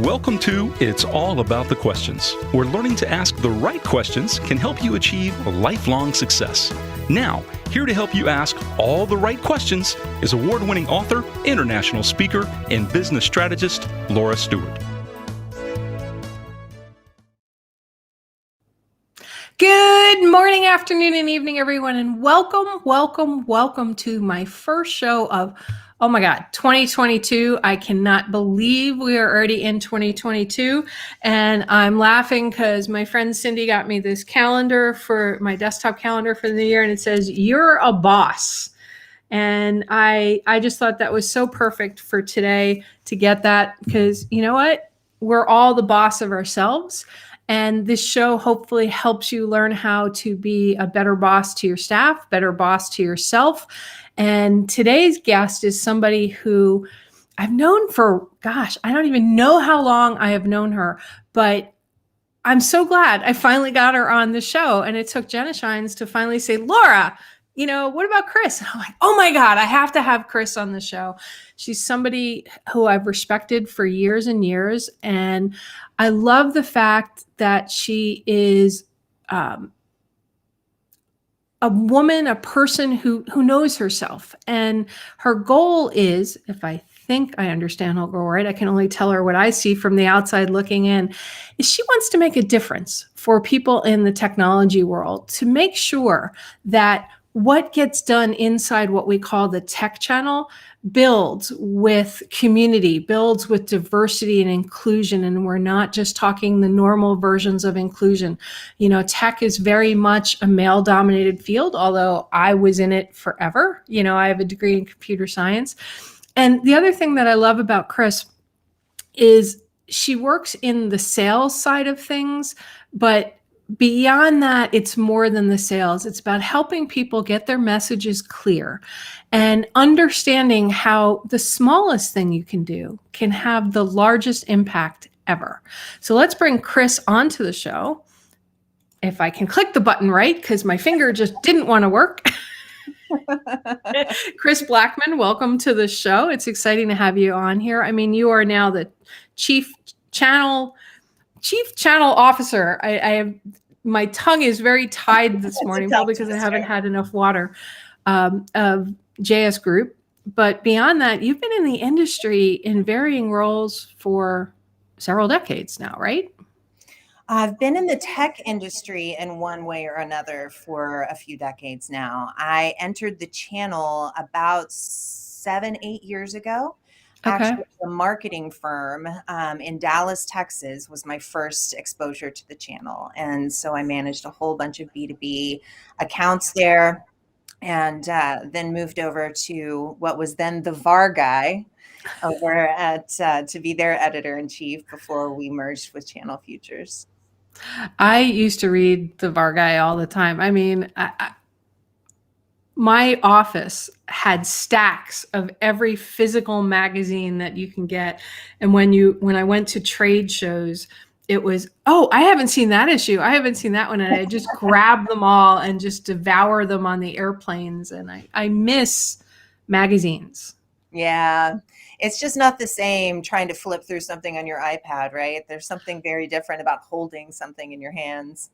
Welcome to It's All About the Questions, where learning to ask the right questions can help you achieve lifelong success. Now, here to help you ask all the right questions is award-winning author, international speaker, and business strategist, Laura Stewart. Good morning, afternoon, and evening, everyone, and welcome to my first show of, 2022. I cannot believe we are already in 2022, and I'm laughing because my friend Cindy got me this calendar for my desktop calendar for the year, and it says, "You're a boss." And I just thought that was so perfect for today to get that, because you know what? We're all the boss of ourselves. And this show hopefully helps you learn how to be a better boss to your staff, better boss to yourself. And today's guest is somebody who I've known for, I don't even know how long I have known her, but I'm so glad I finally got her on the show. And it took Jenna Shines to finally say, "Laura, what about Kris?" And I'm like, oh my God, I have to have Kris on the show. She's somebody who I've respected for years and years. And I love the fact that she is a woman, a person who knows herself. And her goal is, if I think I understand her goal right, I can only tell her what I see from the outside looking in, is she wants to make a difference for people in the technology world, to make sure that what gets done inside what we call the tech channel builds with community, builds with diversity and inclusion. And we're not just talking the normal versions of inclusion. Tech is very much a male-dominated field, although I was in it forever. I have a degree in computer science. And the other thing that I love about Kris is she works in the sales side of things, but beyond that, it's more than the sales. It's about helping people get their messages clear and understanding how the smallest thing you can do can have the largest impact ever. So let's bring Kris onto the show. If I can click the button right, because my finger just didn't want to work. Kris Blackmon, welcome to the show. It's exciting to have you on here. I mean, you are now the chief channel officer. I have, my tongue is very tied this morning, probably because I haven't had enough water, of JS Group. But beyond that, you've been in the industry in varying roles for several decades now, right? I've been in the tech industry in one way or another for a few decades now. I entered the channel about 7-8 years ago. Okay. Actually, a marketing firm in Dallas, Texas was my first exposure to the channel. And so I managed a whole bunch of B2B accounts there, and then moved over to what was then the VAR guy over at to be their editor-in-chief before we merged with Channel Futures. I used to read the VAR guy all the time. I mean, my office had stacks of every physical magazine that you can get. And when I went to trade shows, it was, oh, I haven't seen that issue. I haven't seen that one. And I just grab them all and just devour them on the airplanes. And I miss magazines. Yeah, it's just not the same trying to flip through something on your iPad, right? There's something very different about holding something in your hands.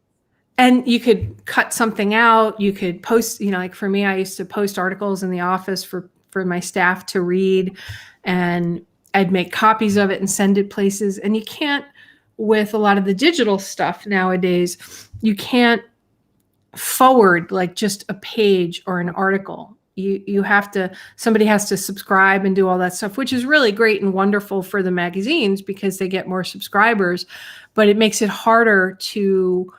And you could cut something out. You could post, like for me, I used to post articles in the office for my staff to read, and I'd make copies of it and send it places. And you can't, with a lot of the digital stuff nowadays, you can't forward like just a page or an article. You have to, somebody has to subscribe and do all that stuff, which is really great and wonderful for the magazines because they get more subscribers, but it makes it harder to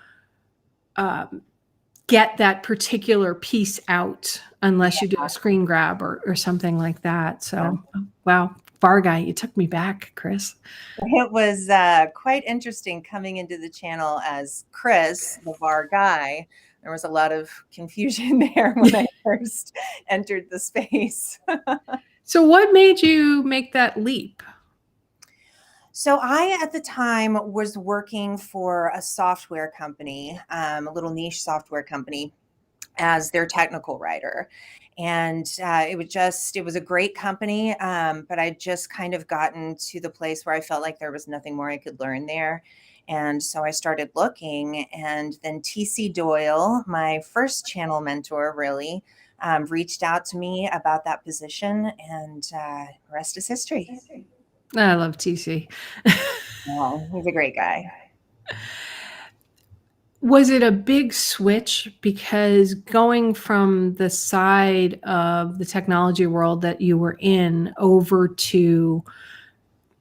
get that particular piece out unless you do a screen grab or something like that. So, wow, VAR guy, you took me back, Kris. It was quite interesting coming into the channel as Kris, the VAR guy. There was a lot of confusion there when I first entered the space. So what made you make that leap? So I, at the time, was working for a software company, a little niche software company. as their technical writer. And it was a great company. But I just kind of gotten to the place where I felt like there was nothing more I could learn there. And so I started looking, and then TC Doyle, my first channel mentor, really reached out to me about that position, and rest is history. I love TC. Well, he's a great guy. Was it a big switch because going from the side of the technology world that you were in over to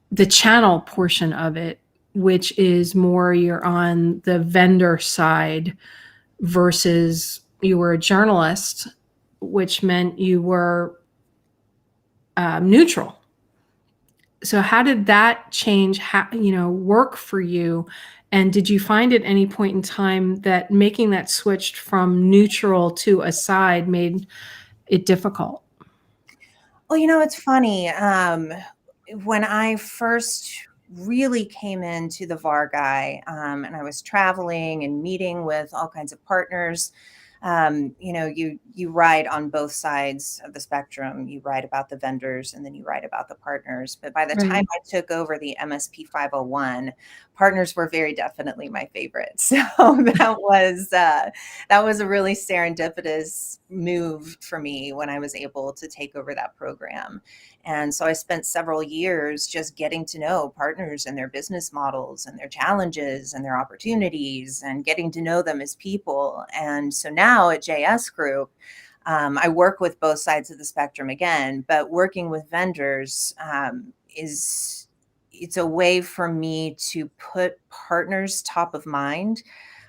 the channel portion of it, which is more you're on the vendor side versus you were a journalist, which meant you were neutral. So how did that change, work for you? And did you find at any point in time that making that switch from neutral to a side made it difficult? Well, it's funny. When I first really came into the VAR guy, and I was traveling and meeting with all kinds of partners, you write on both sides of the spectrum. You write about the vendors, and then you write about the partners. But by the time Right. I took over the MSP 501, partners were very definitely my favorite. So that was a really serendipitous move for me when I was able to take over that program. And so I spent several years just getting to know partners and their business models and their challenges and their opportunities, and getting to know them as people. And so now at JS Group, I work with both sides of the spectrum again, but working with vendors it's a way for me to put partners top of mind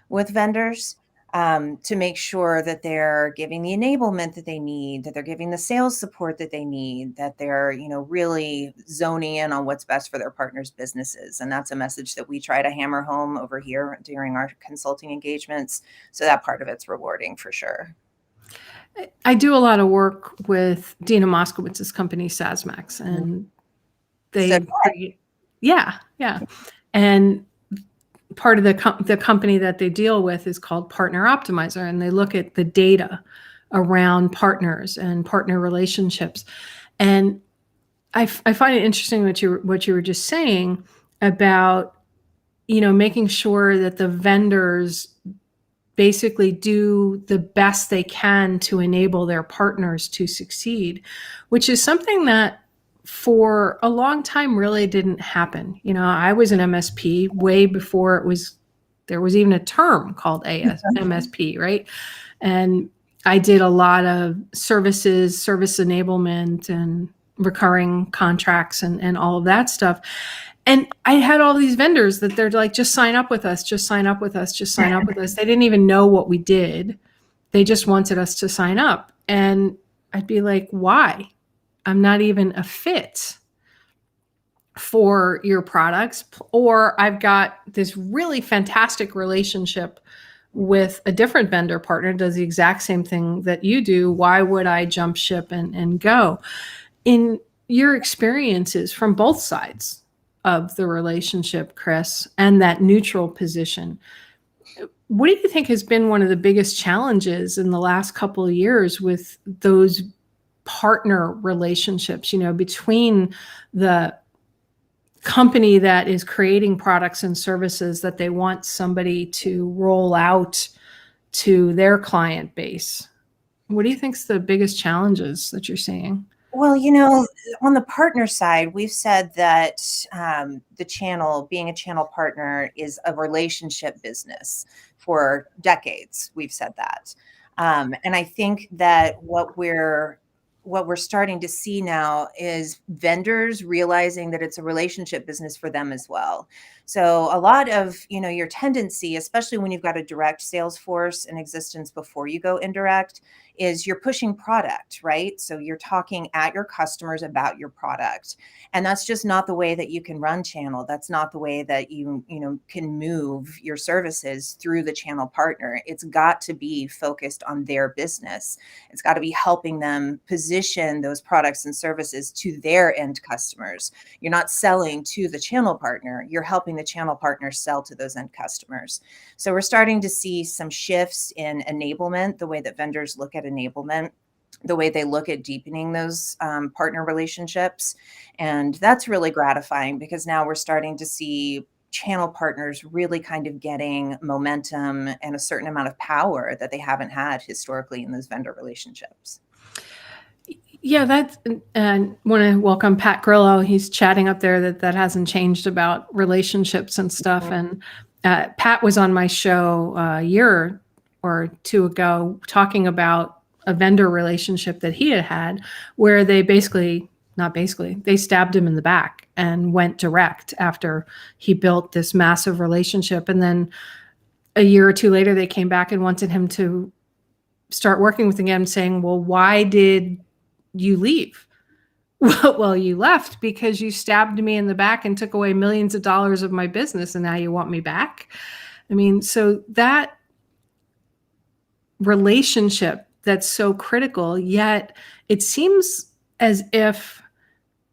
with vendors, to make sure that they're giving the enablement that they need, that they're giving the sales support that they need, that they're, really zoning in on what's best for their partners' businesses. And that's a message that we try to hammer home over here during our consulting engagements. So that part of it's rewarding for sure. I do a lot of work with Dina Moskowitz's company, SASMAX, and So they create, yeah, yeah. And part of the company that they deal with is called Partner Optimizer, and they look at the data around partners and partner relationships. And I find it interesting what you were just saying about making sure that the vendors basically do the best they can to enable their partners to succeed, which is something that for a long time really didn't happen. I was an MSP way before there was even a term called MSP, right? And I did a lot of service enablement and recurring contracts and all of that stuff. And I had all these vendors that they're like, just sign up with us, just sign up with us, just sign up with us. They didn't even know what we did. They just wanted us to sign up. And I'd be like, why? I'm not even a fit for your products. Or I've got this really fantastic relationship with a different vendor partner, does the exact same thing that you do. Why would I jump ship and go? In your experiences from both sides of the relationship, Kris, and that neutral position, what do you think has been one of the biggest challenges in the last couple of years with those partner relationships, between the company that is creating products and services that they want somebody to roll out to their client base? What do you think's the biggest challenges that you're seeing? Well, on the partner side, we've said that being a channel partner is a relationship business for decades. We've said that. And I think that what we're starting to see now is vendors realizing that it's a relationship business for them as well. So a lot of, your tendency, especially when you've got a direct sales force in existence before you go indirect, is you're pushing product, right? So you're talking at your customers about your product. And that's just not the way that you can run channel. That's not the way that you can move your services through the channel partner. It's got to be focused on their business. It's got to be helping them position those products and services to their end customers. You're not selling to the channel partner, you're helping the channel partner sell to those end customers. So we're starting to see some shifts in enablement, the way that vendors look at enablement, the way they look at deepening those partner relationships. And that's really gratifying, because now we're starting to see channel partners really kind of getting momentum and a certain amount of power that they haven't had historically in those vendor relationships. Yeah, that's, and want to welcome Pat Grillo. He's chatting up there that hasn't changed about relationships and stuff. And Pat was on my show a year or two ago talking about a vendor relationship that he had where they they stabbed him in the back and went direct after he built this massive relationship. And then a year or two later, they came back and wanted him to start working with again, saying, well, why did you leave? Well, you left because you stabbed me in the back and took away millions of dollars of my business, and now you want me back. I mean, so that relationship that's so critical, yet it seems as if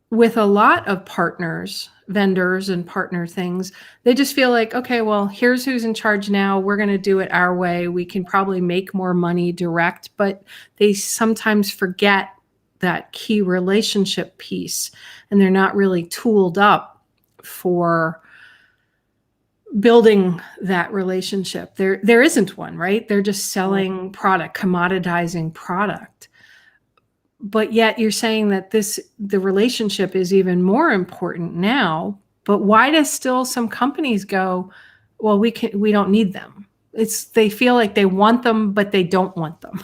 with a lot of partners, vendors and partner things, they just feel like, okay, well, here's who's in charge now. We're going to do it our way. We can probably make more money direct, but they sometimes forget that key relationship piece, and they're not really tooled up for building that relationship. There isn't one, right? They're just selling product, commoditizing product. But yet you're saying that the relationship is even more important now. But why does still some companies go, well, we don't need them? They feel like they want them, but they don't want them.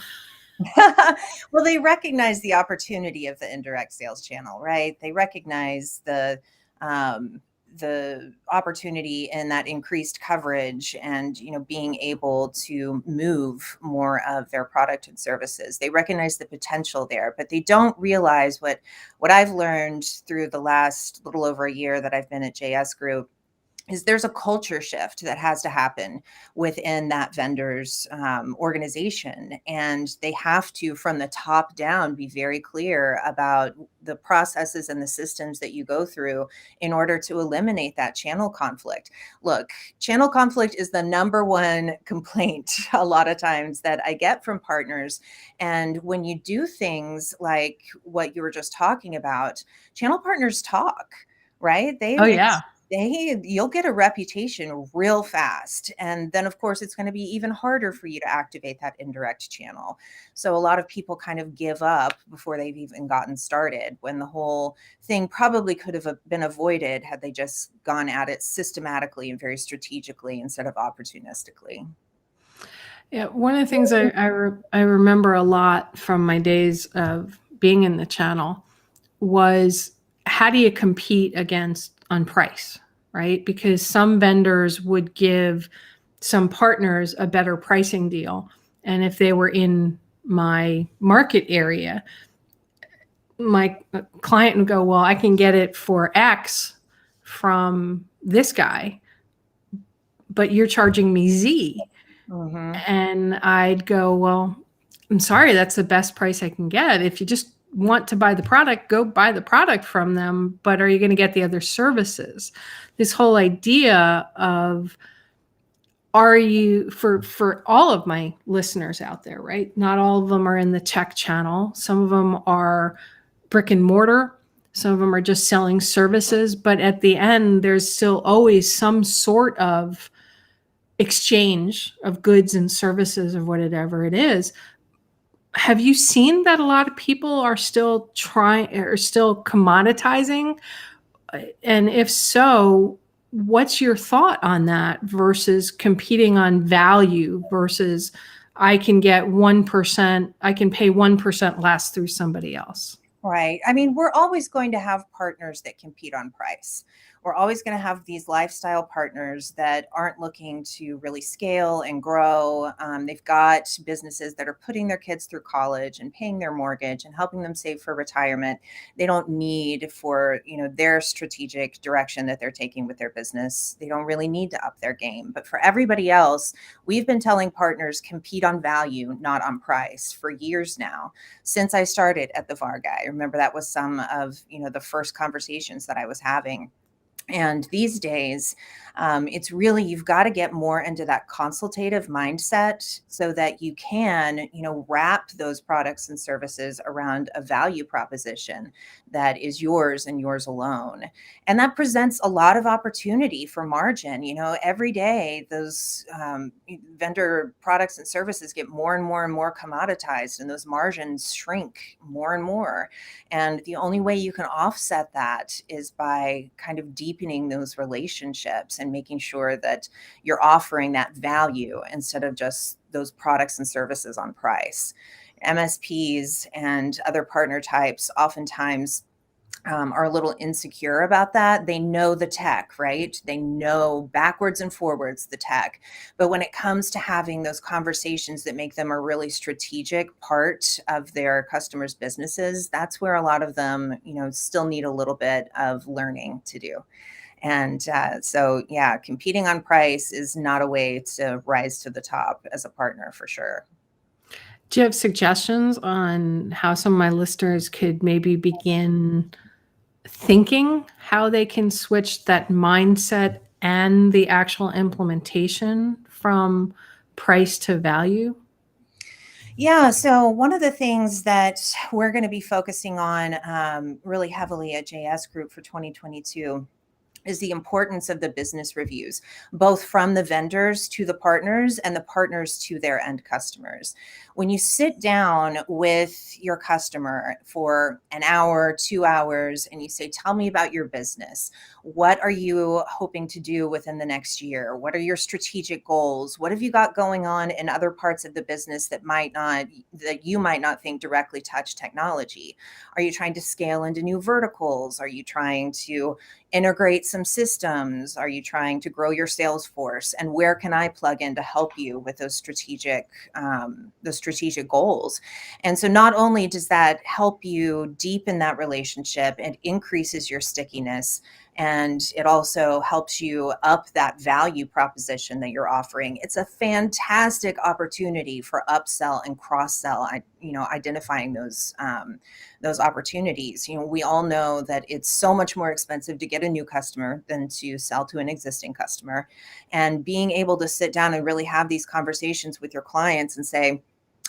Well, they recognize the opportunity of the indirect sales channel, right? They recognize the opportunity in that increased coverage and being able to move more of their product and services. They recognize the potential there, but they don't realize what I've learned through the last little over a year that I've been at JS Group is there's a culture shift that has to happen within that vendor's organization. And they have to, from the top down, be very clear about the processes and the systems that you go through in order to eliminate that channel conflict. Look, channel conflict is the number one complaint a lot of times that I get from partners. And when you do things like what you were just talking about, channel partners talk, right? Oh, yeah. You'll get a reputation real fast. And then, of course, it's going to be even harder for you to activate that indirect channel. So a lot of people kind of give up before they've even gotten started, when the whole thing probably could have been avoided had they just gone at it systematically and very strategically instead of opportunistically. Yeah, one of the things I remember a lot from my days of being in the channel was, how do you compete on price, right? Because some vendors would give some partners a better pricing deal. And if they were in my market area, my client would go, well, I can get it for X from this guy, but you're charging me Z. Mm-hmm. And I'd go, well, I'm sorry, that's the best price I can get. If you just want to buy the product, go buy the product from them, but are you going to get the other services? This whole idea of, for all of my listeners out there, right? Not all of them are in the tech channel. Some of them are brick and mortar. Some of them are just selling services, but at the end, there's still always some sort of exchange of goods and services of whatever it is. Have you seen that a lot of people are still commoditizing? And if so, what's your thought on that versus competing on value versus I can get 1%, I can pay 1% less through somebody else? Right. I mean, we're always going to have partners that compete on price. we're always going to have these lifestyle partners that aren't looking to really scale and grow. They've got businesses that are putting their kids through college and paying their mortgage and helping them save for retirement. They don't need for, their strategic direction that they're taking with their business. They don't really need to up their game. But for everybody else, we've been telling partners compete on value, not on price, for years now, since I started at the Varga. I remember that was some of, the first conversations that I was having. And these days, it's really, you've got to get more into that consultative mindset so that you can, wrap those products and services around a value proposition that is yours and yours alone. And that presents a lot of opportunity for margin. Every day, those vendor products and services get more and more and more commoditized, and those margins shrink more and more. And the only way you can offset that is by kind of deepening those relationships and making sure that you're offering that value instead of just those products and services on price. MSPs and other partner types oftentimes are a little insecure about that. They know the tech, right? They know backwards and forwards the tech. But when it comes to having those conversations that make them a really strategic part of their customers' businesses, that's where a lot of them, still need a little bit of learning to do. And so, yeah, competing on price is not a way to rise to the top as a partner for sure. Do you have suggestions on how some of my listeners could maybe begin thinking how they can switch that mindset and the actual implementation from price to value? Yeah, so one of the things that we're going to be focusing on really heavily at JS Group for 2022 is the importance of the business reviews, both from the vendors to the partners and the partners to their end customers. When you sit down with your customer for an hour, 2 hours, and you say, tell me about your business. What are you hoping to do within the next year? What are your strategic goals? What have you got going on in other parts of the business that you might not think directly touch technology? Are you trying to scale into new verticals? Are you trying to integrate some systems? Are you trying to grow your sales force? And where can I plug in to help you with those strategic goals? And so not only does that help you deepen that relationship, it increases your stickiness, and it also helps you up that value proposition that you're offering. It's a fantastic opportunity for upsell and cross-sell, identifying those opportunities. We all know that it's so much more expensive to get a new customer than to sell to an existing customer. And being able to sit down and really have these conversations with your clients and say,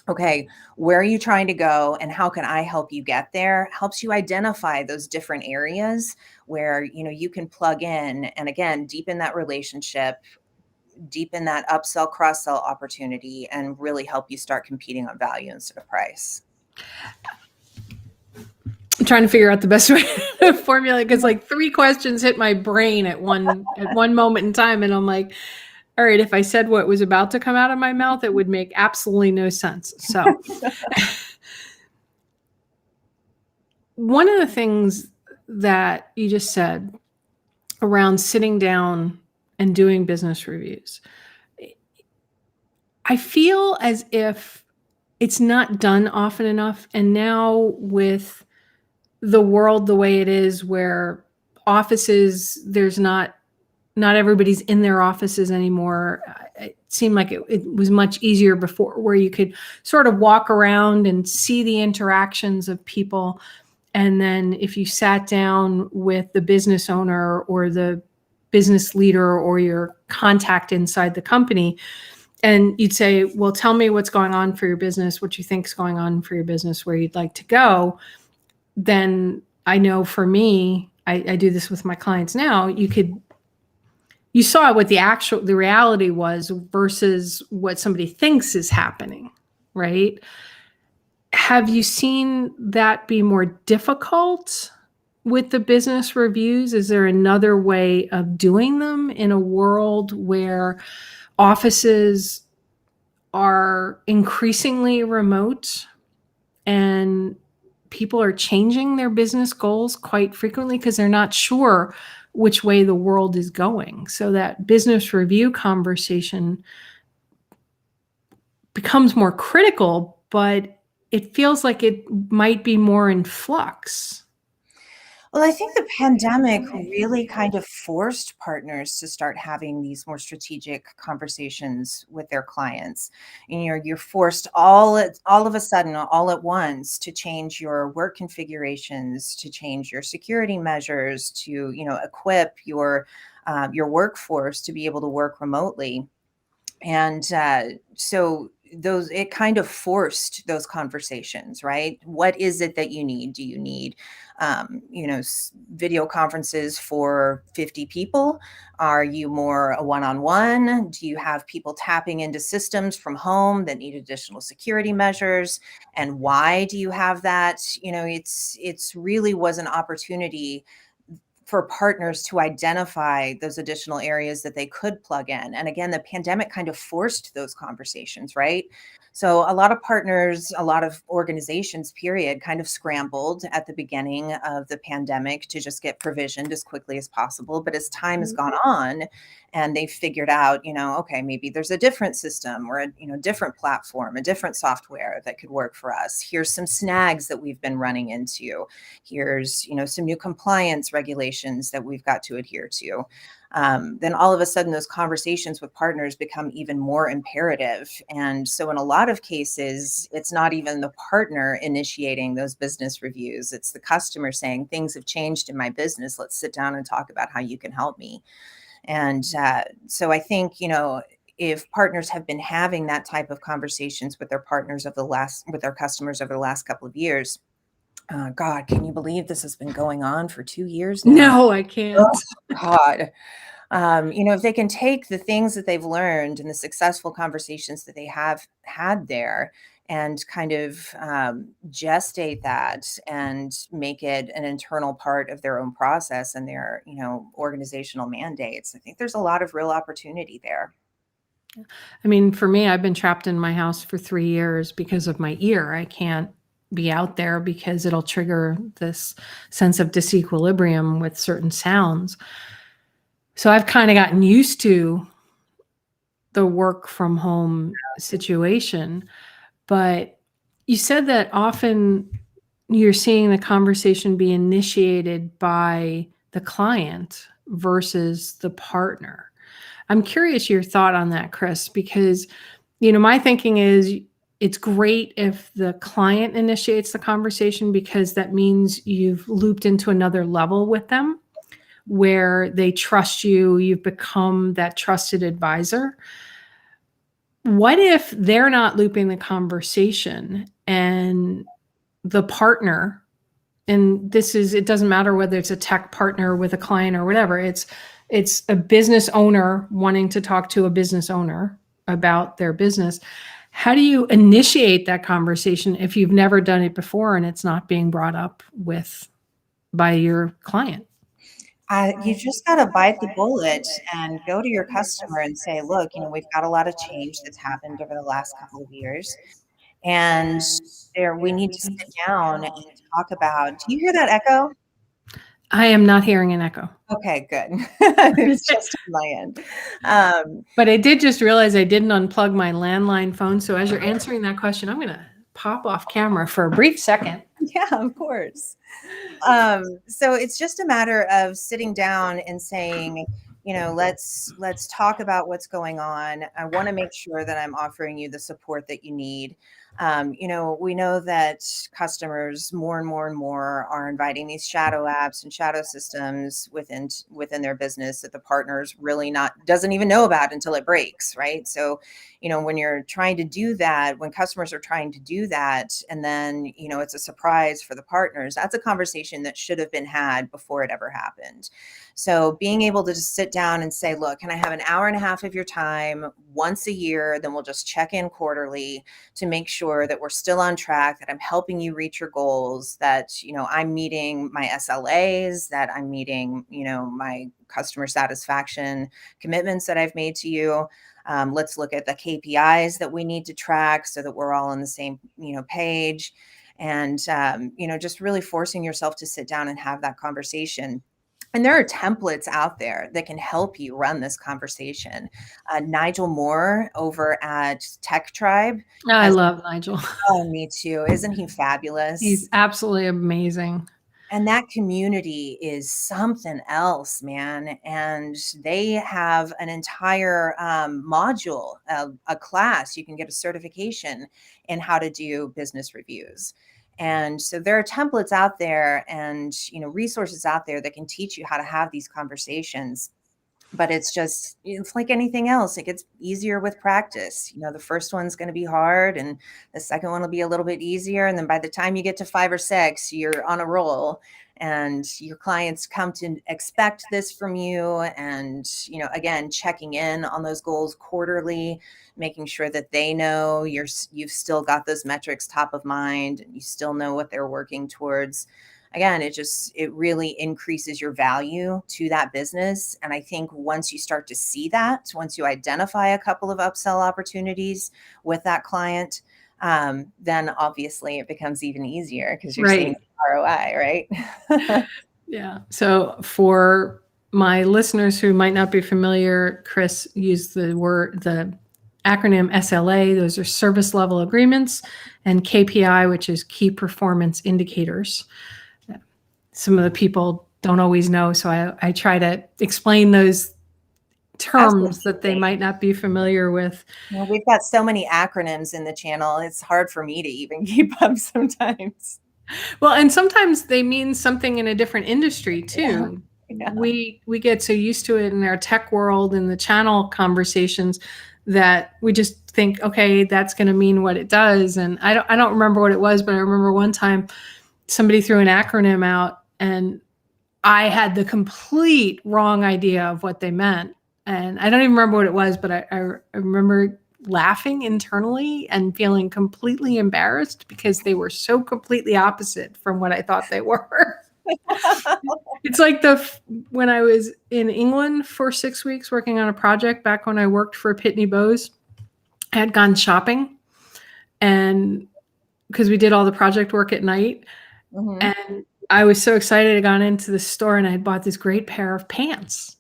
okay, where are you trying to go and how can I help you get there, helps you identify those different areas where, you can plug in and, again, deepen that relationship, deepen that upsell, cross-sell opportunity, and really help you start competing on value instead of price. I'm trying to figure out the best way to formulate, because like 3 questions hit my brain at one moment in time, and I'm like, all right, if I said what was about to come out of my mouth, it would make absolutely no sense. So one of the things that you just said around sitting down and doing business reviews, I feel as if it's not done often enough. And now with the world the way it is, where offices, there's not everybody's in their offices anymore. It seemed like it was much easier before, where you could sort of walk around and see the interactions of people. And then if you sat down with the business owner or the business leader or your contact inside the company, and you'd say, well, tell me what's going on for your business, what you think is going on for your business, where you'd like to go. Then I know for me, I do this with my clients now, you saw what the reality was versus what somebody thinks is happening, right? Have you seen that be more difficult with the business reviews? Is there another way of doing them in a world where offices are increasingly remote and people are changing their business goals quite frequently because they're not sure which way the world is going. So that business review conversation becomes more critical, but it feels like it might be more in flux. Well, I think the pandemic really kind of forced partners to start having these more strategic conversations with their clients. And you're forced all of a sudden, all at once, to change your work configurations, to change your security measures, to equip your workforce to be able to work remotely. And so those it kind of forced those conversations, right? What is it that you need? Do you need video conferences for 50 people? Are you more a one-on-one? Do you have people tapping into systems from home that need additional security measures? And why do you have that? It's really was an opportunity for partners to identify those additional areas that they could plug in. And again, the pandemic kind of forced those conversations, right? So a lot of partners, a lot of organizations, period, kind of scrambled at the beginning of the pandemic to just get provisioned as quickly as possible. But as time has gone on and they've figured out, okay, maybe there's a different system or a different platform, a different software that could work for us. Here's some snags that we've been running into. Here's some new compliance regulations that we've got to adhere to. Then all of a sudden those conversations with partners become even more imperative. And so in a lot of cases, it's not even the partner initiating those business reviews. It's the customer saying, things have changed in my business. Let's sit down and talk about how you can help me. And so I think, if partners have been having that type of conversations with their with their customers over the last couple of years, God, can you believe this has been going on for 2 years now? No, I can't. Oh, God. If they can take the things that they've learned and the successful conversations that they have had there and kind of gestate that and make it an internal part of their own process and their, organizational mandates, I think there's a lot of real opportunity there. I mean, for me, I've been trapped in my house for 3 years because of my ear. I can't be out there because it'll trigger this sense of disequilibrium with certain sounds. So I've kind of gotten used to the work from home situation. But you said that often you're seeing the conversation be initiated by the client versus the partner. I'm curious your thought on that, Kris, because my thinking is it's great if the client initiates the conversation because that means you've looped into another level with them where they trust you, you've become that trusted advisor. What if they're not looping the conversation and the partner, and it doesn't matter whether it's a tech partner with a client or whatever, it's a business owner wanting to talk to a business owner about their business. How do you initiate that conversation if you've never done it before and it's not being brought up by your client? You just got to bite the bullet and go to your customer and say, look, we've got a lot of change that's happened over the last couple of years. And we need to sit down and talk about, do you hear that echo? I am not hearing an echo. Okay, good. It's just on my end. But I did just realize I didn't unplug my landline phone. So as you're answering that question, I'm going to pop off camera for a brief second. Yeah, of course. So it's just a matter of sitting down and saying, let's talk about what's going on. I want to make sure that I'm offering you the support that you need. We know that customers more and more and more are inviting these shadow apps and shadow systems within their business that the partners really doesn't even know about until it breaks, right? So, when you're trying to do that, when customers are trying to do that, and then, it's a surprise for the partners, that's a conversation that should have been had before it ever happened. So being able to just sit down and say, look, can I have an hour and a half of your time once a year? Then we'll just check in quarterly to make sure that we're still on track, that I'm helping you reach your goals, that, I'm meeting my SLAs, that I'm meeting, my customer satisfaction commitments that I've made to you. Let's look at the KPIs that we need to track so that we're all on the same, page. And, just really forcing yourself to sit down and have that conversation. And there are templates out there that can help you run this conversation. Nigel Moore over at Tech Tribe I has, love Nigel. oh, me too. Isn't he He's fabulous? absolutely amazing. And that community is something else, man. And they have an entire module, a class. You can get a certification in how to do business reviews. And so there are templates out there and, resources out there that can teach you how to have these conversations. But it's like anything else. It gets easier with practice. The first one's going to be hard and the second one will be a little bit easier. And then by the time you get to 5 or 6, you're on a roll and your clients come to expect this from you. And, again, checking in on those goals quarterly, making sure that they know you've still got those metrics top of mind and you still know what they're working towards. Again, it really increases your value to that business. And I think once you start to see that, once you identify a couple of upsell opportunities with that client, then obviously it becomes even easier because you're seeing Right. ROI, right? Yeah. So for my listeners who might not be familiar, Kris used the acronym SLA. Those are service level agreements, and KPI, which is key performance indicators. Some of the people don't always know, so I try to explain those terms that they Absolutely. might not be familiar with. We've got so many acronyms in the channel. It's hard for me to even keep up sometimes. Well, and sometimes they mean something in a different industry too. Yeah. We get so used to it in our tech world and the channel conversations that we just think, okay, that's going to mean what it does. And I don't remember what it was, but I remember one time somebody threw an acronym out and I had the complete wrong idea of what they meant. And I don't even remember what it was, but I remember laughing internally and feeling completely embarrassed because they were so completely opposite from what I thought they were. It's like when I was in England for 6 weeks working on a project back when I worked for Pitney Bowes, I had gone shopping and because we did all the project work at night. Mm-hmm. And I was so excited. I got into the store and I had bought this great pair of pants.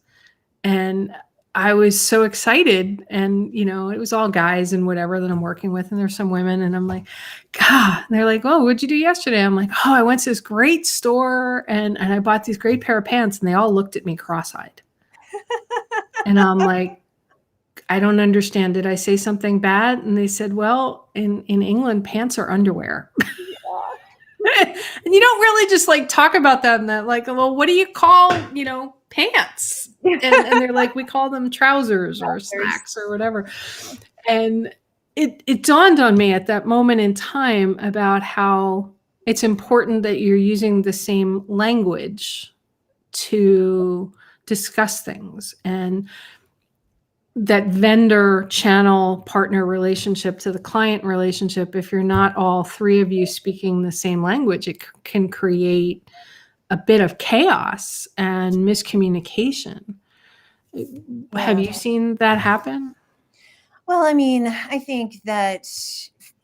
And I was so excited. And, it was all guys and whatever that I'm working with. And there's some women. And I'm like, God. And they're like, oh, what'd you do yesterday? I'm like, oh, I went to this great store and I bought these great pair of pants. And they all looked at me cross-eyed. And I'm like, I don't understand. Did I say something bad? And they said, well, in England, pants are underwear. And you don't really just like talk about that and that, like, well, what do you call, pants? And they're like, we call them trousers or slacks or whatever. And it dawned on me at that moment in time about how it's important that you're using the same language to discuss things. And that vendor channel partner relationship to the client relationship, if you're not all three of you speaking the same language, it can create a bit of chaos and miscommunication. Have you seen that happen? Well, I mean, I think that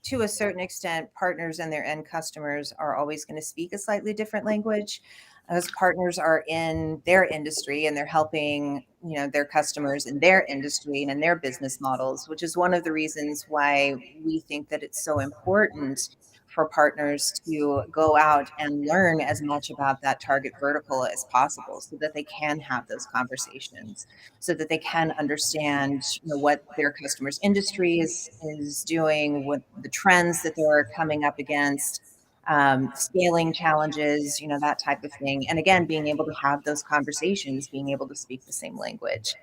to a certain extent, partners and their end customers are always going to speak a slightly different language. Those partners are in their industry and they're helping, their customers in their industry and in their business models, which is one of the reasons why we think that it's so important for partners to go out and learn as much about that target vertical as possible so that they can have those conversations, so that they can understand what their customers industry is doing, what the trends that they're coming up against, scaling challenges, that type of thing. And again, being able to have those conversations, being able to speak the same language.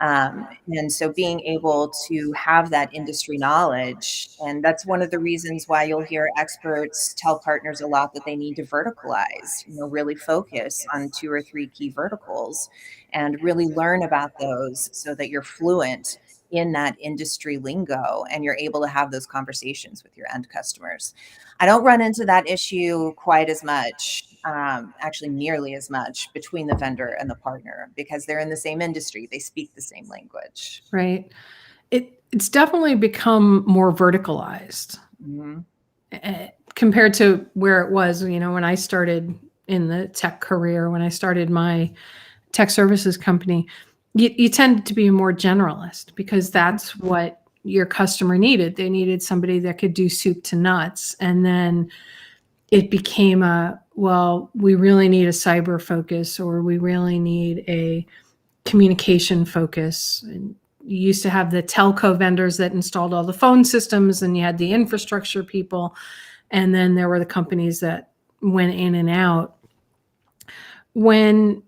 And so being able to have that industry knowledge, and that's one of the reasons why you'll hear experts tell partners a lot that they need to verticalize, really focus on 2 or 3 key verticals and really learn about those so that you're fluent in that industry lingo and you're able to have those conversations with your end customers. I don't run into that issue quite as much, actually nearly as much between the vendor and the partner because they're in the same industry. They speak the same language. Right. It's definitely become more verticalized compared to where it was, when I started in the tech career, when I started my tech services company, you tend to be more generalist because that's what your customer needed. They needed somebody that could do soup to nuts. And then it became well, we really need a cyber focus, or we really need a communication focus. And you used to have the telco vendors that installed all the phone systems, and you had the infrastructure people. And then there were the companies that went in and out. When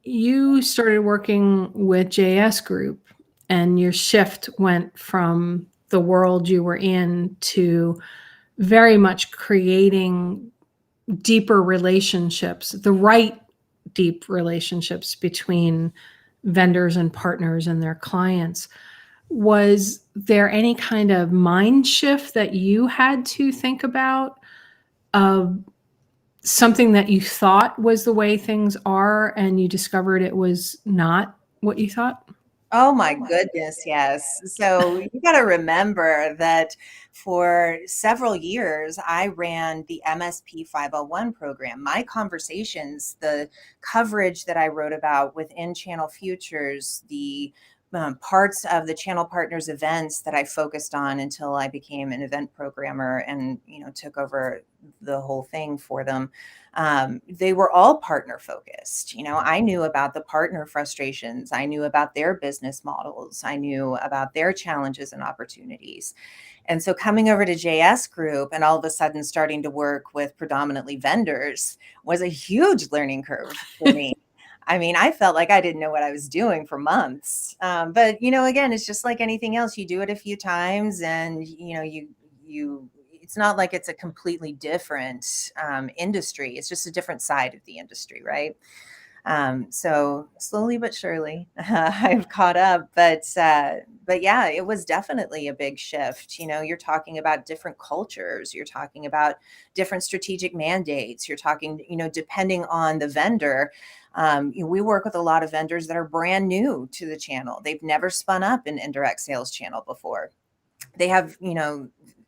you started working with JS Group and your shift went from the world you were in to very much creating deeper relationships, the right deep relationships between vendors and partners and their clients, was there any kind of mind shift that you had to think about of something that you thought was the way things are and you discovered it was not what you thought? Oh my goodness, yes. So you got to remember that for several years, I ran the MSP 501 program. My conversations, the coverage that I wrote about within Channel Futures, the parts of the channel partners events that I focused on until I became an event programmer and took over the whole thing for them. They were all partner focused. I knew about the partner frustrations. I knew about their business models. I knew about their challenges and opportunities. And so coming over to JS Group and all of a sudden starting to work with predominantly vendors was a huge learning curve for me. I mean, I felt like I didn't know what I was doing for months. But again, it's just like anything else. You do it a few times, and you. It's not like it's a completely different industry. It's just a different side of the industry, right? So slowly but surely, I've caught up. But yeah, it was definitely a big shift. You're talking about different cultures. You're talking about different strategic mandates. You're talking, depending on the vendor. We work with a lot of vendors that are brand new to the channel. They've never spun up an indirect sales channel before. They have,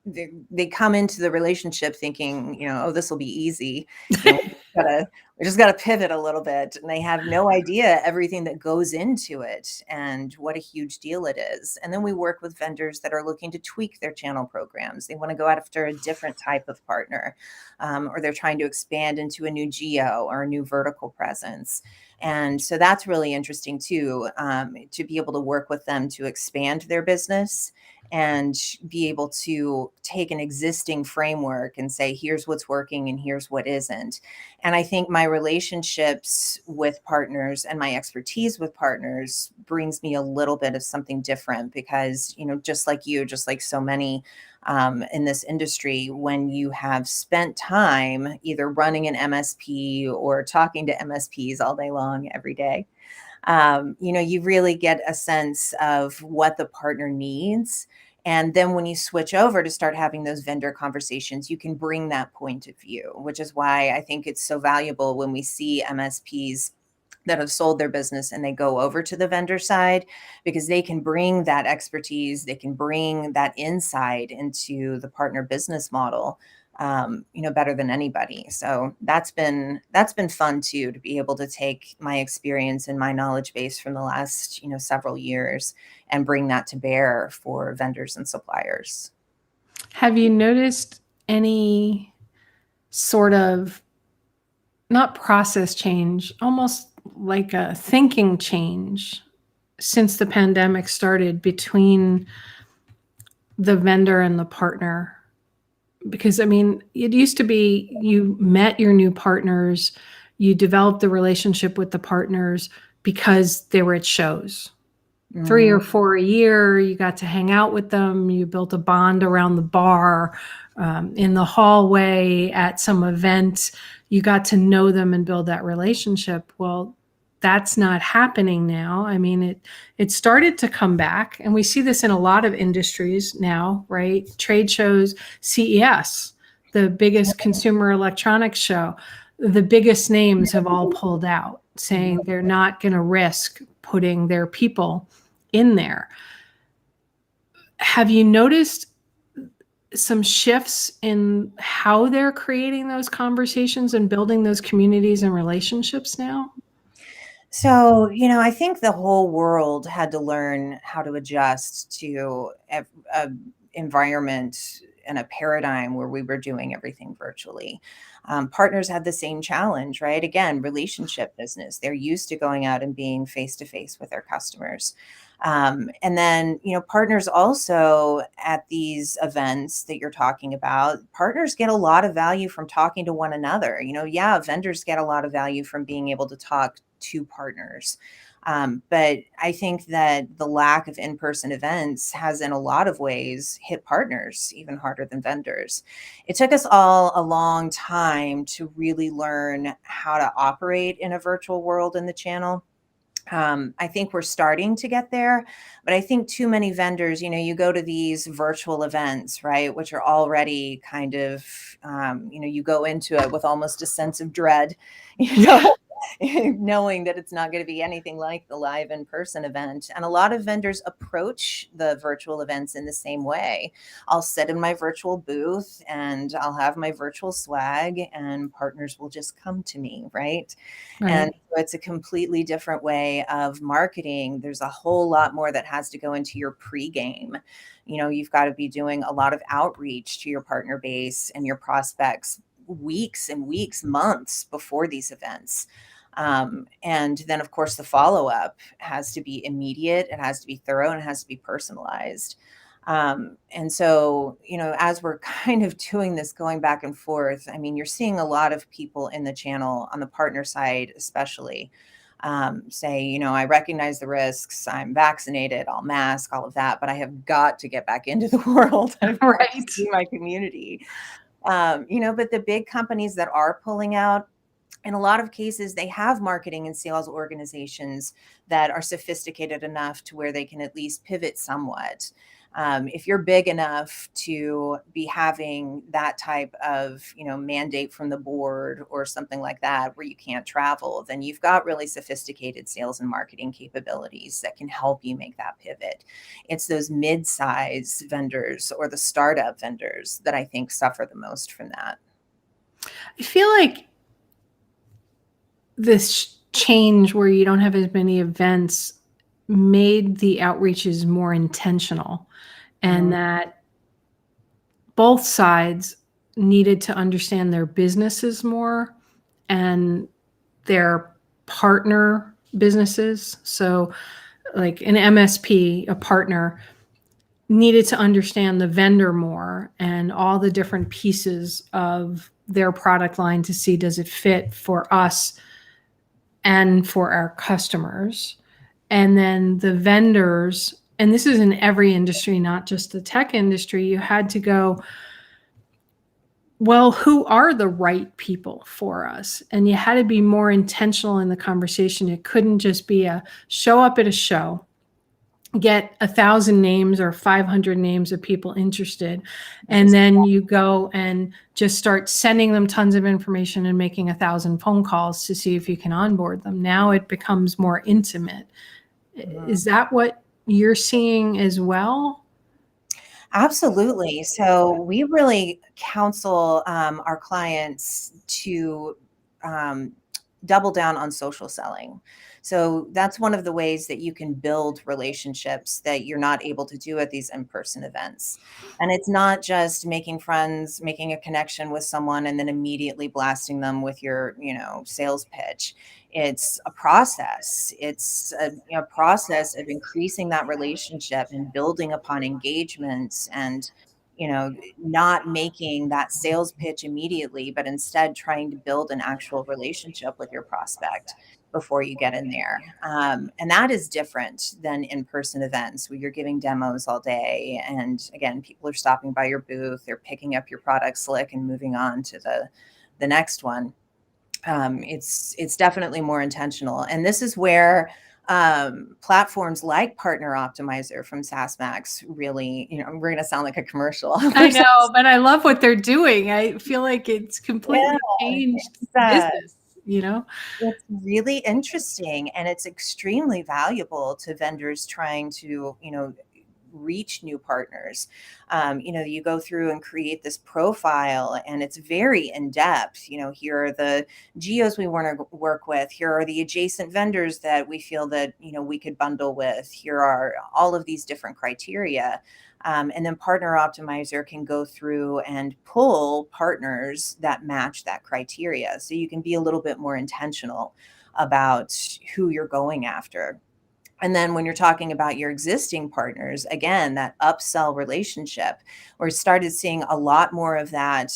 they come into the relationship thinking, oh, this will be easy. We just got to pivot a little bit. And they have no idea everything that goes into it and what a huge deal it is. And then we work with vendors that are looking to tweak their channel programs. They want to go after a different type of partner, or they're trying to expand into a new geo or a new vertical presence. And so that's really interesting too, to be able to work with them to expand their business and be able to take an existing framework and say, here's what's working and here's what isn't. And I think my relationships with partners and my expertise with partners brings me a little bit of something different because, just like you, just like so many in this industry, when you have spent time either running an MSP or talking to MSPs all day long, every day, you really get a sense of what the partner needs. And then when you switch over to start having those vendor conversations, you can bring that point of view, which is why I think it's so valuable when we see MSPs that have sold their business and they go over to the vendor side, because they can bring that expertise, they can bring that insight into the partner business model, better than anybody. So that's been fun too, to be able to take my experience and my knowledge base from the last, several years and bring that to bear for vendors and suppliers. Have you noticed any sort of, not process change, almost like a thinking change since the pandemic started between the vendor and the partner? Because it used to be you met your new partners, you developed the relationship with the partners because they were at shows. 3 or 4 a year, you got to hang out with them. You built a bond around the bar, in the hallway, at some event. You got to know them and build that relationship. Well, that's not happening now. It started to come back, and we see this in a lot of industries now, right? Trade shows, CES, the biggest consumer electronics show, the biggest names have all pulled out, saying they're not going to risk putting their people in there. Have you noticed some shifts in how they're creating those conversations and building those communities and relationships now? So, I think the whole world had to learn how to adjust to a environment and a paradigm where we were doing everything virtually. Partners had the same challenge, right? Again, relationship business. They're used to going out and being face to face with their customers. And then, partners also at these events that you're talking about, partners get a lot of value from talking to one another. Yeah, vendors get a lot of value from being able to talk to partners. But I think that the lack of in person events has, in a lot of ways, hit partners even harder than vendors. It took us all a long time to really learn how to operate in a virtual world in the channel. I think we're starting to get there, but I think too many vendors, you go to these virtual events, right, which are already kind of, you go into it with almost a sense of dread, you know, knowing that it's not going to be anything like the live in person event. And a lot of vendors approach the virtual events in the same way. I'll sit in my virtual booth and I'll have my virtual swag, and partners will just come to me, right? And Right. so it's a completely different way of marketing. There's a whole lot more that has to go into your pregame. You've got to be doing a lot of outreach to your partner base and your prospects weeks and weeks, months before these events. And then, of course, the follow up has to be immediate, it has to be thorough, and it has to be personalized. And so, as we're kind of doing this going back and forth, I mean, you're seeing a lot of people in the channel on the partner side, especially, say, I recognize the risks, I'm vaccinated, I'll mask, all of that, but I have got to get back into the world. I've got to Right. see my community. But the big companies that are pulling out, in a lot of cases, they have marketing and sales organizations that are sophisticated enough to where they can at least pivot somewhat. If you're big enough to be having that type of, mandate from the board or something like that, where you can't travel, then you've got really sophisticated sales and marketing capabilities that can help you make that pivot. It's those mid-size vendors or the startup vendors that I think suffer the most from that. I feel like this change where you don't have as many events made the outreaches more intentional, and Mhm. that both sides needed to understand their businesses more and their partner businesses. So, like an MSP, a partner, needed to understand the vendor more and all the different pieces of their product line to see, does it fit for us and for our customers. And then the vendors, and this is in every industry, not just the tech industry, you had to go, well, who are the right people for us? And you had to be more intentional in the conversation. It couldn't just be a show up at a show, get 1,000 names or 500 names of people interested, and then you go and just start sending them tons of information and making 1,000 phone calls to see if you can onboard them. Now it becomes more intimate. Mhm. Is that what you're seeing as well? Absolutely. So we really counsel our clients to um, double down on social selling. So that's one of the ways that you can build relationships that you're not able to do at these in-person events. And it's not just making friends, making a connection with someone, and then immediately blasting them with your, sales pitch. It's a process. It's a process of increasing that relationship and building upon engagements, and not making that sales pitch immediately, but instead trying to build an actual relationship with your prospect before you get in there. And that is different than in-person events where you're giving demos all day. And again, people are stopping by your booth, they're picking up your product slick and moving on to the next one. It's definitely more intentional. And this is where platforms like Partner Optimizer from SaaSmax really, we're going to sound like a commercial. I know, but I love what they're doing. I feel like it's Yeah, completely changed it's, business, you know? it's really interesting, and it's extremely valuable to vendors trying to, reach new partners. You go through and create this profile, and it's very in depth. Here are the geos we want to work with. Here are the adjacent vendors that we feel that, we could bundle with. Here are all of these different criteria. And then Partner Optimizer can go through and pull partners that match that criteria. So you can be a little bit more intentional about who you're going after. And then when you're talking about your existing partners, again, that upsell relationship, we're started seeing a lot more of that.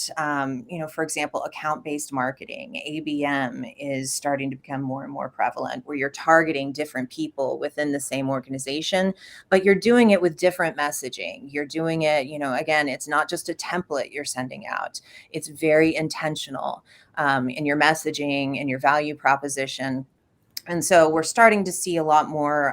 For example, account-based marketing, ABM, is starting to become more and more prevalent, where you're targeting different people within the same organization, but you're doing it with different messaging. You're doing it, again, it's not just a template you're sending out. It's very intentional in your messaging and your value proposition. And so we're starting to see a lot more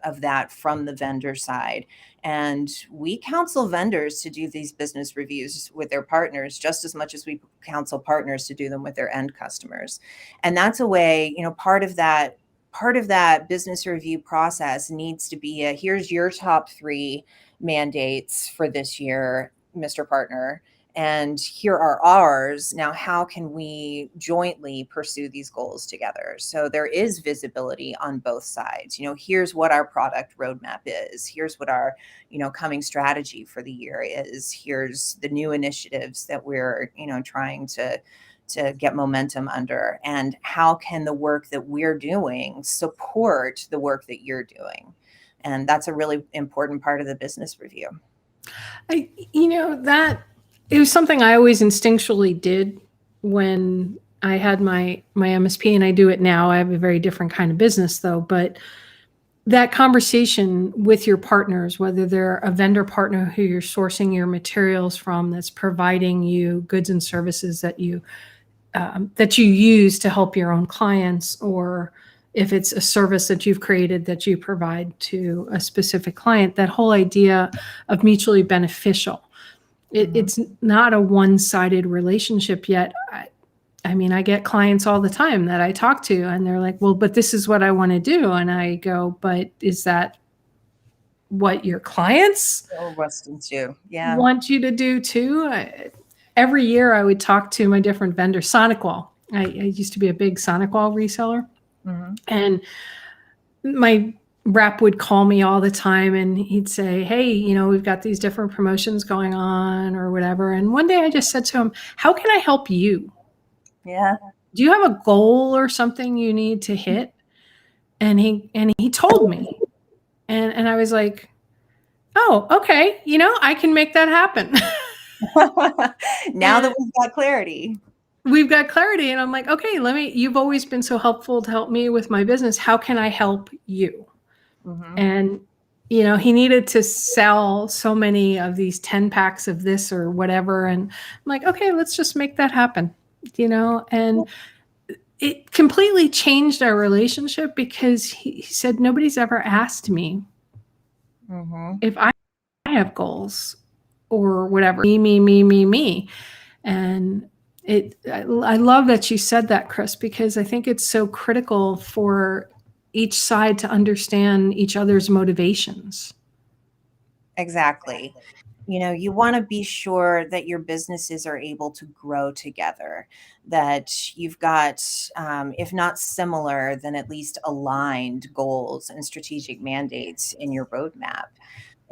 of that from the vendor side. And we counsel vendors to do these business reviews with their partners just as much as we counsel partners to do them with their end customers. And that's a way, part of that business review process needs to be here's your top 3 mandates for this year, Mr. Partner. And here are ours. Now, how can we jointly pursue these goals together? So there is visibility on both sides. Here's what our product roadmap is. Here's what our, coming strategy for the year is. Here's the new initiatives that we're, trying to get momentum under. And how can the work that we're doing support the work that you're doing? And that's a really important part of the business review. That it was something I always instinctually did when I had my MSP, and I do it now. I have a very different kind of business though, but that conversation with your partners, whether they're a vendor partner who you're sourcing your materials from, that's providing you goods and services that you use to help your own clients, or if it's a service that you've created that you provide to a specific client, that whole idea of mutually beneficial. It's not a one-sided relationship yet. I get clients all the time that I talk to, and they're like, well, but this is what I want to do. And I go, but is that what your clients want you to do too? Every year I would talk to my different vendors. SonicWall. I used to be a big SonicWall reseller. And my rep would call me all the time, and he'd say, hey, we've got these different promotions going on or whatever. And one day I just said to him, how can I help you? Yeah. Do you have a goal or something you need to hit? And he told me, and I was like, oh, okay. I can make that happen. Now that we've got clarity. And I'm like, okay, you've always been so helpful to help me with my business. How can I help you? And, he needed to sell so many of these 10 packs of this or whatever. And I'm like, okay, let's just make that happen, and it completely changed our relationship, because he said, nobody's ever asked me if I have goals or whatever, me. And I love that you said that, Kris, because I think it's so critical for each side to understand each other's motivations. Exactly. You want to be sure that your businesses are able to grow together, that you've got, if not similar, then at least aligned goals and strategic mandates in your roadmap.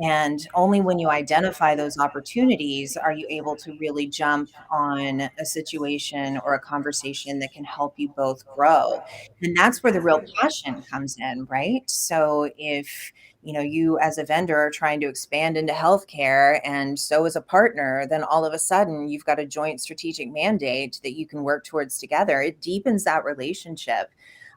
And only when you identify those opportunities are you able to really jump on a situation or a conversation that can help you both grow. And that's where the real passion comes in, right? So if you as a vendor are trying to expand into healthcare, and so as a partner, then all of a sudden you've got a joint strategic mandate that you can work towards together. It deepens that relationship.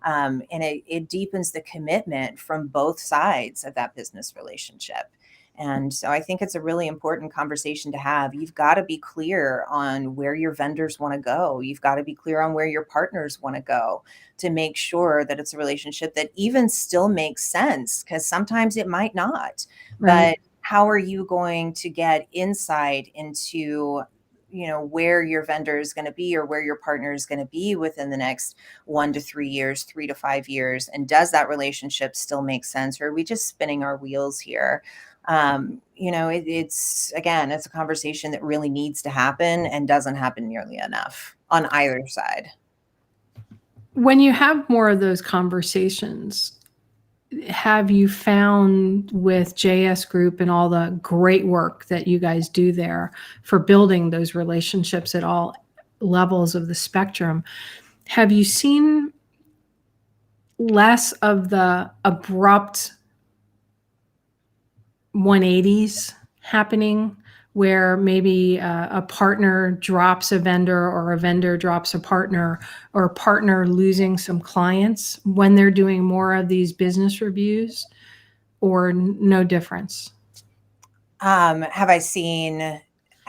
And it deepens the commitment from both sides of that business relationship. And so I think it's a really important conversation to have. You've got to be clear on where your vendors want to go. You've got to be clear on where your partners want to go, to make sure that it's a relationship that even still makes sense, because sometimes it might not. Right. But how are you going to get insight into where your vendor is going to be or where your partner is going to be within the next 1 to 3 years, 3 to 5 years. And does that relationship still make sense? Or are we just spinning our wheels here? It's a conversation that really needs to happen and doesn't happen nearly enough on either side. When you have more of those conversations, have you found with JS Group and all the great work that you guys do there for building those relationships at all levels of the spectrum, have you seen less of the abrupt 180s happening where maybe a partner drops a vendor or a vendor drops a partner or a partner losing some clients when they're doing more of these business reviews, or no difference? Have I seen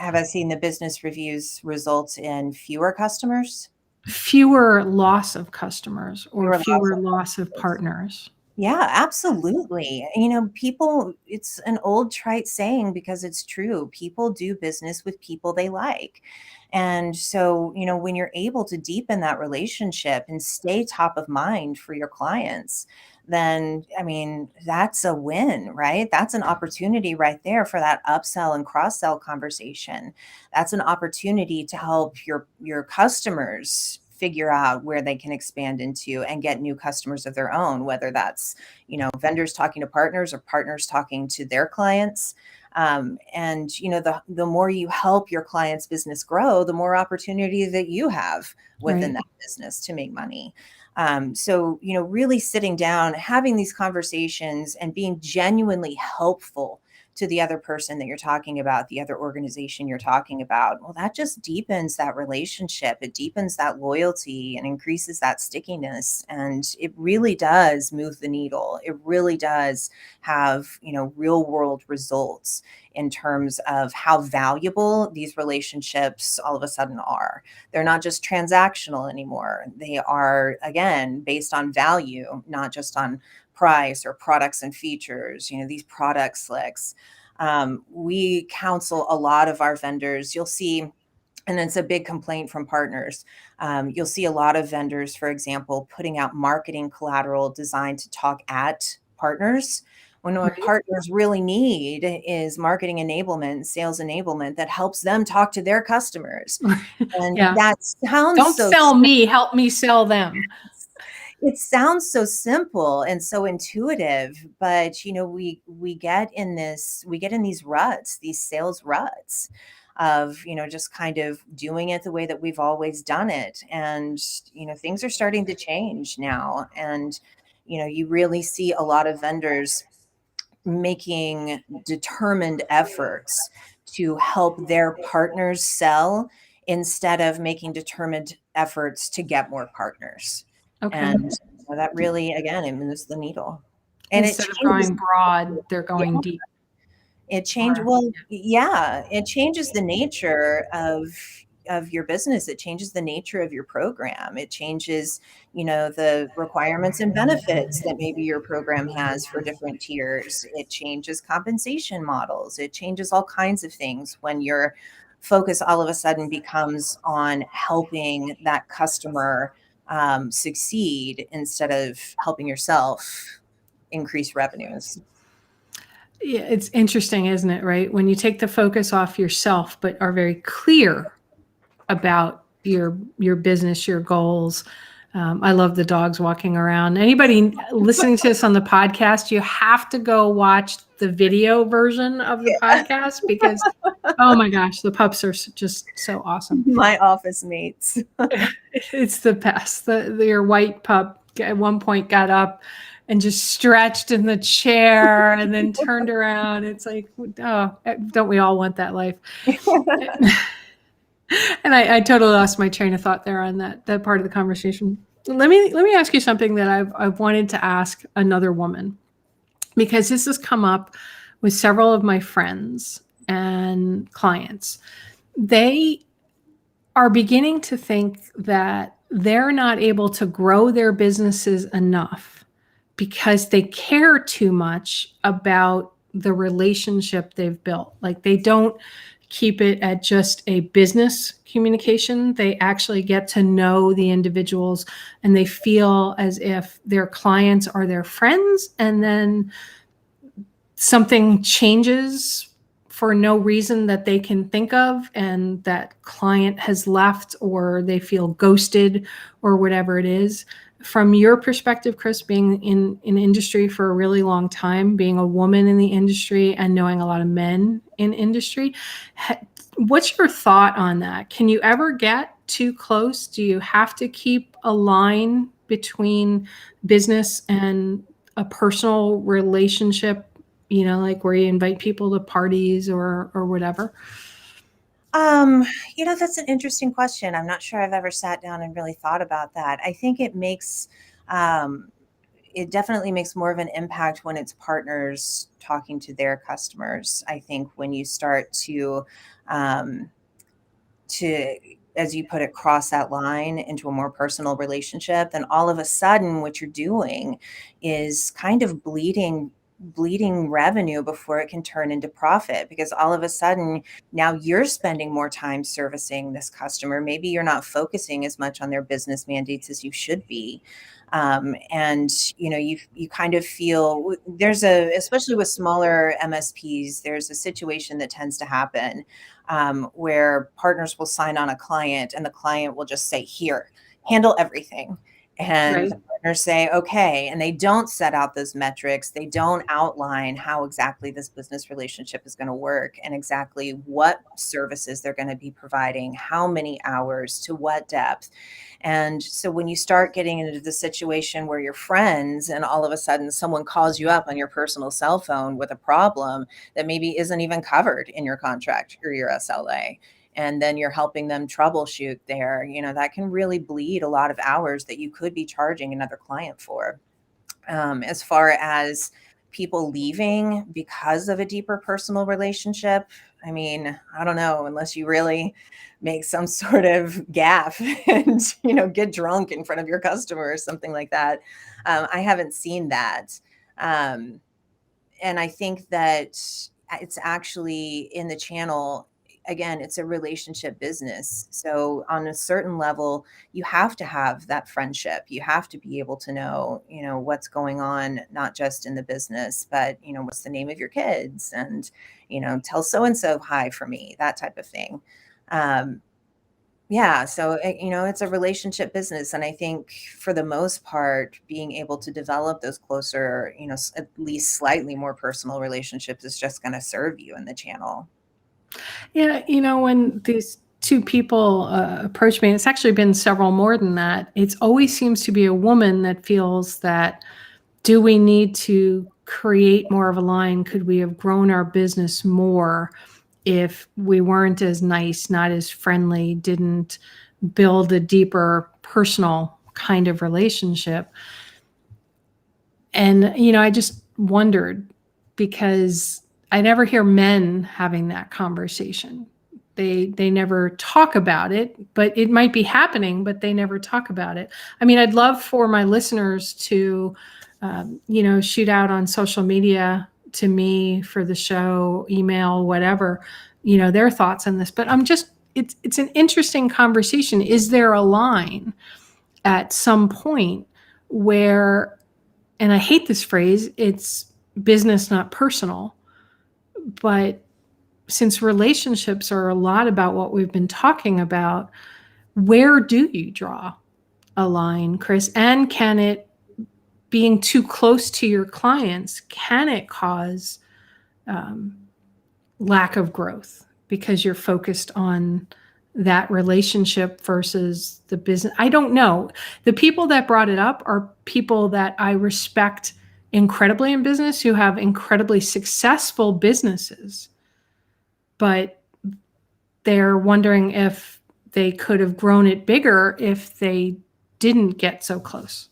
the business reviews result in fewer customers? Fewer loss of customers or fewer Of loss of customers. partners? Yeah, absolutely. People, it's an old trite saying because it's true. People do business with people they like. And so, when you're able to deepen that relationship and stay top of mind for your clients, then, that's a win, right? That's an opportunity right there for that upsell and cross sell conversation. That's an opportunity to help your customers figure out where they can expand into and get new customers of their own, whether that's, vendors talking to partners or partners talking to their clients. The more you help your client's business grow, the more opportunity that you have within Right. that business to make money. Really sitting down, having these conversations and being genuinely helpful to the other person that you're talking about, the other organization you're talking about, well, that just deepens that relationship. It deepens that loyalty and increases that stickiness. And it really does move the needle. It really does have, real world results in terms of how valuable these relationships all of a sudden are. They're not just transactional anymore. They are, again, based on value, not just on price or products and features, these product slicks. We counsel a lot of our vendors. You'll see, and it's a big complaint from partners. You'll see a lot of vendors, for example, putting out marketing collateral designed to talk at partners, when what Right. partners really need is marketing enablement, sales enablement that helps them talk to their customers. And Yeah. that sounds Don't so sell me, help me sell them. it sounds so simple and so intuitive, but we get in these ruts, these sales ruts of just kind of doing it the way that we've always done it. And things are starting to change now. And you really see a lot of vendors making determined efforts to help their partners sell instead of making determined efforts to get more partners. Okay. And that really, again, it moves the needle. And it Instead of changes, going broad, they're yeah, going deep. well, yeah, it changes the nature of your business. It changes the nature of your program. It changes, the requirements and benefits that maybe your program has for different tiers. It changes compensation models. It changes all kinds of things when your focus all of a sudden becomes on helping that customer succeed instead of helping yourself increase revenues. Yeah, it's interesting, isn't it, right? When you take the focus off yourself, but are very clear about your business, your goals. I love the dogs walking around. Anybody listening to this on the podcast, you have to go watch the video version of the Yeah. podcast because, oh my gosh, the pups are just so awesome. My office mates. It's the best. Your white pup at one point got up and just stretched in the chair and then turned around. It's like, oh, don't we all want that life? And I totally lost my train of thought there on that part of the conversation. Let me ask you something that I've wanted to ask another woman, because this has come up with several of my friends and clients. They are beginning to think that they're not able to grow their businesses enough because they care too much about the relationship they've built. Like they don't keep it at just a business communication. They actually get to know the individuals and they feel as if their clients are their friends, and then something changes for no reason that they can think of, and that client has left or they feel ghosted or whatever it is. From your perspective, Kris, being in industry for a really long time, being a woman in the industry and knowing a lot of men in industry, what's your thought on that? Can you ever get too close? Do you have to keep a line between business and a personal relationship, like where you invite people to parties or whatever? That's an interesting question. I'm not sure I've ever sat down and really thought about that. I think um, it definitely makes more of an impact when it's partners talking to their customers. I think when you start um, to, as you put it, cross that line into a more personal relationship, then all of a sudden what you're doing is kind of bleeding revenue before it can turn into profit, because all of a sudden now you're spending more time servicing this customer. Maybe you're not focusing as much on their business mandates as you should be. And you kind of feel especially with smaller MSPs, there's a situation that tends to happen, where partners will sign on a client and the client will just say, here, handle everything. And Right. the partners say, okay. And they don't set out those metrics. They don't outline how exactly this business relationship is going to work and exactly what services they're going to be providing, how many hours, to what depth. And so when you start getting into the situation where you're friends and all of a sudden someone calls you up on your personal cell phone with a problem that maybe isn't even covered in your contract or your SLA, and then you're helping them troubleshoot there, that can really bleed a lot of hours that you could be charging another client for. As far as people leaving because of a deeper personal relationship, I mean, I don't know, unless you really make some sort of gaffe and, get drunk in front of your customer or something like that. I haven't seen that. Um, and I think that it's actually in the channel. Again, it's a relationship business. So on a certain level, you have to have that friendship. You have to be able to know, what's going on, not just in the business, but, what's the name of your kids, and, tell so-and-so hi for me, that type of thing. Um, yeah, so it's a relationship business, and I think for the most part, being able to develop those closer, at least slightly more personal relationships is just going to serve you in the channel. Yeah, when these two people approach me, it's actually been several more than that. It always seems to be a woman that feels that, do we need to create more of a line? Could we have grown our business more if we weren't as nice, not as friendly, didn't build a deeper personal kind of relationship? And, I just wondered, because I never hear men having that conversation. They never talk about it, but it might be happening, but they never talk about it. I mean, I'd love for my listeners to, shoot out on social media to me for the show, email, whatever, their thoughts on this. But it's an interesting conversation. Is there a line at some point where, and I hate this phrase, it's business, not personal, but since relationships are a lot about what we've been talking about, where do you draw a line, Kris? And can it, being too close to your clients, can it cause um, lack of growth because you're focused on that relationship versus the business? I don't know. The people that brought it up are people that I respect incredibly in business, who have incredibly successful businesses, but they're wondering if they could have grown it bigger if they didn't get so close.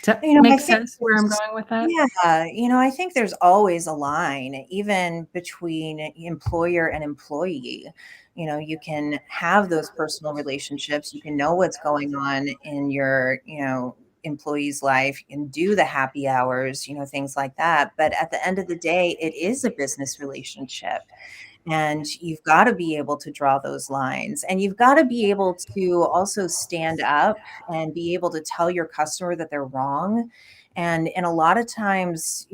Does that I make think sense where I'm going with that? yeah, I think there's always a line, even between employer and employee. You can have those personal relationships. You can know what's going on in your, employee's life. You can do the happy hours, things like that. But at the end of the day, it is a business relationship. And you've got to be able to draw those lines, and you've got to be able to also stand up and be able to tell your customer that they're wrong. And a lot of times,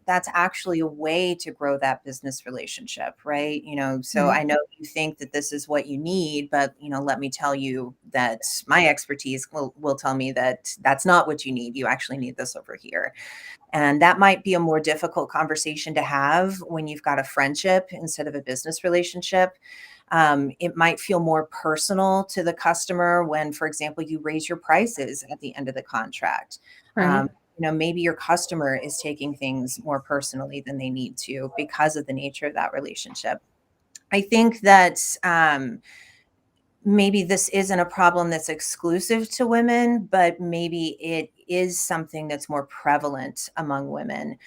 that's actually a way to grow that business relationship, right? So Right. I know you think that this is what you need, but let me tell you that my expertise will tell me that that's not what you need. You actually need this over here. And that might be a more difficult conversation to have when you've got a friendship instead of a business relationship. It might feel more personal to the customer when, for example, you raise your prices at the end of the contract. Right. Maybe your customer is taking things more personally than they need to because of the nature of that relationship. I think that maybe this isn't a problem that's exclusive to women, but maybe it is something that's more prevalent among women.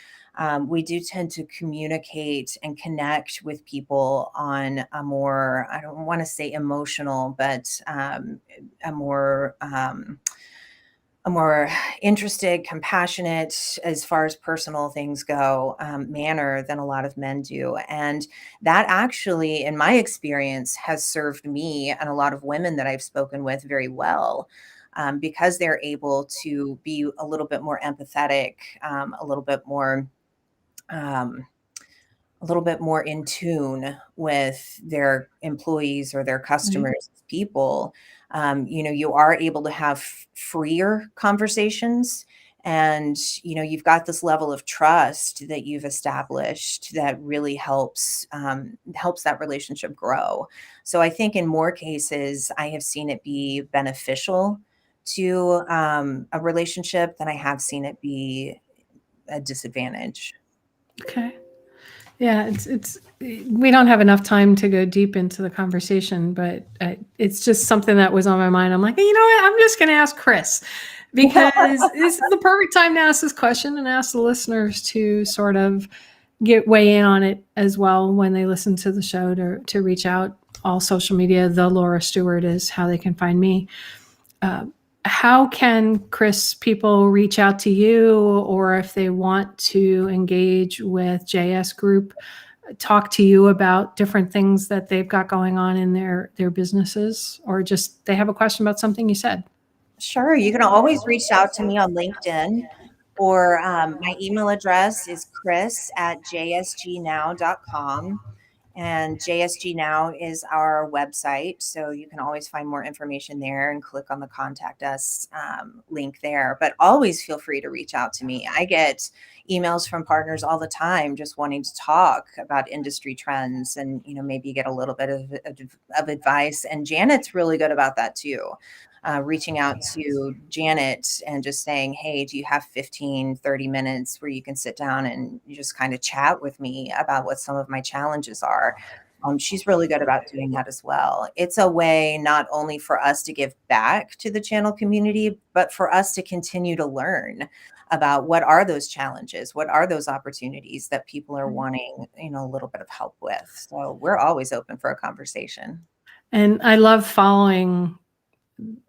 We do tend to communicate and connect with people on a more, I don't want to say emotional, but a more a more interested, compassionate, as far as personal things go, manner than a lot of men do. And that actually, in my experience, has served me and a lot of women that I've spoken with very well. Because they're able to be a little bit more empathetic, a little bit more um, a little bit more in tune with their employees or their Right. customers, people. You are able to have freer conversations, and you've got this level of trust that you've established that really helps that relationship grow. So I think in more cases, I have seen it be beneficial to a relationship than I have seen it be a disadvantage. Okay. Yeah, it's we don't have enough time to go deep into the conversation, but it's just something that was on my mind. I'm like, you know what? I'm just going to ask Kris because this is the perfect time to ask this question and ask the listeners to sort of weigh in on it as well when they listen to the show to reach out. All social media, the Laura Stewart is how they can find me. Uh, how can Kris people reach out to you, or if they want to engage with JS Group, talk to you about different things that they've got going on in their businesses, or just they have a question about something you said? Sure. You can always reach out to me on LinkedIn, or my email address is chris@jsgnow.com. And JSG Now is our website. So you can always find more information there and click on the contact us link there. But always feel free to reach out to me. I get emails from partners all the time just wanting to talk about industry trends and, maybe get a little bit of advice. And Janet's really good about that too. Reaching out to Janet and just saying, hey, do you have 15, 30 minutes where you can sit down and you just kind of chat with me about what some of my challenges are? She's really good about doing that as well. It's a way not only for us to give back to the channel community, but for us to continue to learn about what are those challenges, what are those opportunities that people are wanting, a little bit of help with. So we're always open for a conversation. And I love following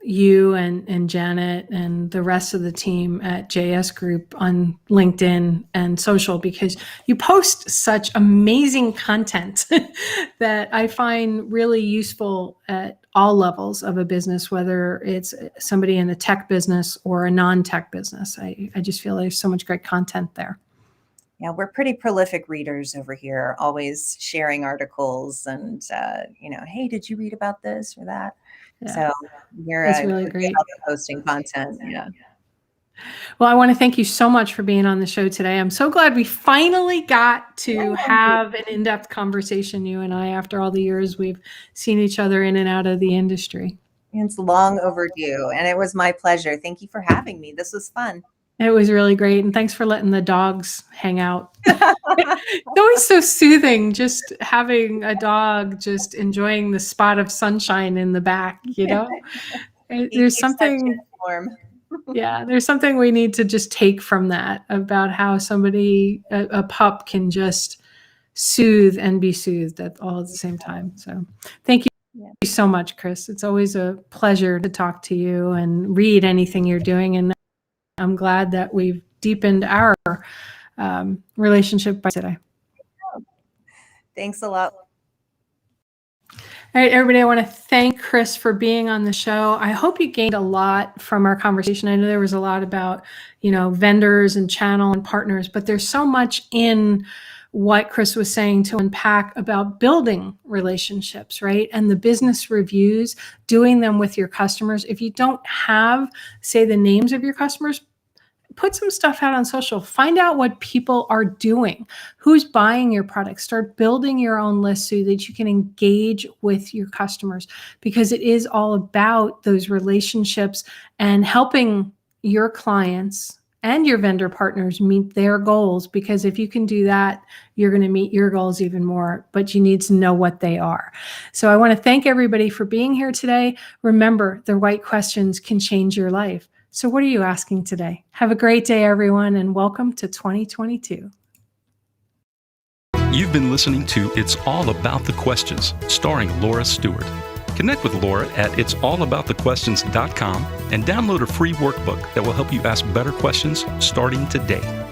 you and Janet and the rest of the team at JS Group on LinkedIn and social, because you post such amazing content that I find really useful at all levels of a business, whether it's somebody in the tech business or a non-tech business. I just feel there's so much great content there. Yeah, we're pretty prolific readers over here, always sharing articles and, hey, did you read about this or that? Yeah, So you're it's really good great. about the posting content. Yeah. Well, I want to thank you so much for being on the show today. I'm so glad we finally got to have an in-depth conversation, you and I, after all the years we've seen each other in and out of the industry. It's long overdue, and it was my pleasure. Thank you for having me. This was fun. It was really great. And thanks for letting the dogs hang out. It's always so soothing just having a dog just enjoying the spot of sunshine in the back, He There's keeps that something, chin warm. yeah, there's something we need to just take from that about how a pup can just soothe and be soothed all at the same time. So thank you. Thank you so much, Kris. It's always a pleasure to talk to you and read anything you're doing. And I'm glad that we've deepened our relationship by today. Thanks a lot. All right, everybody, I want to thank Kris for being on the show. I hope you gained a lot from our conversation. I know there was a lot about, vendors and channel and partners, but there's so much in what Kris was saying to unpack about building relationships, right? And the business reviews, doing them with your customers. If you don't have, say, the names of your customers, put some stuff out on social. Find out what people are doing, who's buying your product. Start building your own list so that you can engage with your customers, because it is all about those relationships and helping your clients and your vendor partners meet their goals. Because if you can do that, you're going to meet your goals even more, but you need to know what they are. So I want to thank everybody for being here today. Remember, the right questions can change your life. So what are you asking today? Have a great day, everyone, and welcome to 2022. You've been listening to It's All About the Questions, starring Laura Stewart. Connect with Laura at it'sallaboutthequestions.com and download a free workbook that will help you ask better questions starting today.